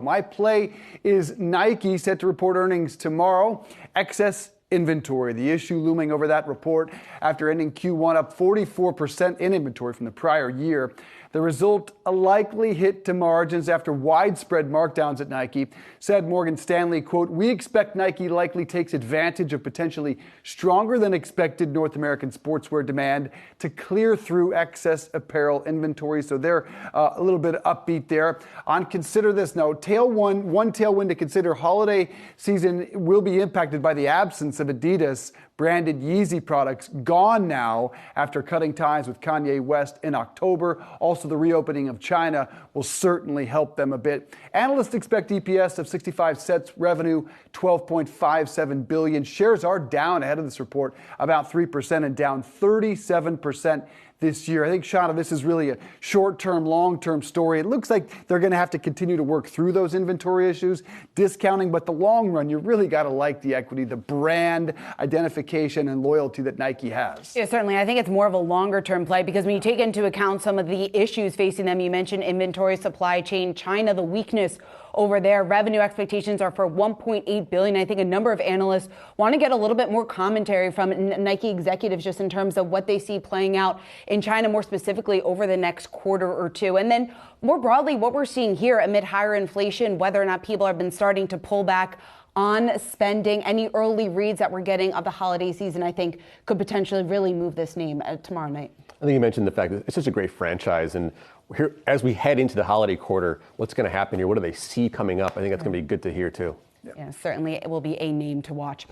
My play is Nike, set to report earnings tomorrow. Excess inventory, the issue looming over that report after ending Q1 up 44% in inventory from the prior year. The result, a likely hit to margins after widespread markdowns at Nike. Said Morgan Stanley, quote, "We expect Nike likely takes advantage of potentially stronger than expected North American sportswear demand to clear through excess apparel inventory." So they're a little bit upbeat there. On consider this note, one tailwind to consider: holiday season will be impacted by the absence of Adidas branded Yeezy products, gone now after cutting ties with Kanye West in October. Also, the reopening of China will certainly help them a bit. Analysts expect EPS of 65 cents, revenue 12.57 billion. Shares are down ahead of this report about 3% and down 37% this year. I think, Seana, this is really a short-term, long-term story. It looks like they're going to have to continue to work through those inventory issues, discounting, but the long run, you really got to like the equity, the brand identification and loyalty that Nike has. Yeah, certainly. I think it's more of a longer-term play because when you take into account some of the issues facing them, you mentioned inventory, supply chain, China, the weakness over there. Revenue expectations are for $1.8 billion. I think a number of analysts want to get a little bit more commentary from Nike executives just in terms of what they see playing out in China, more specifically over the next quarter or two. And then more broadly, what we're seeing here amid higher inflation, whether or not people have been starting to pull back on spending. Any early reads that we're getting of the holiday season, I think, could potentially really move this name tomorrow night. I think you mentioned the fact that it's such a great franchise, and here, as we head into the holiday quarter, what's going to happen here? What do they see coming up? I think that's going to be good to hear, too. Yeah, certainly it will be a name to watch.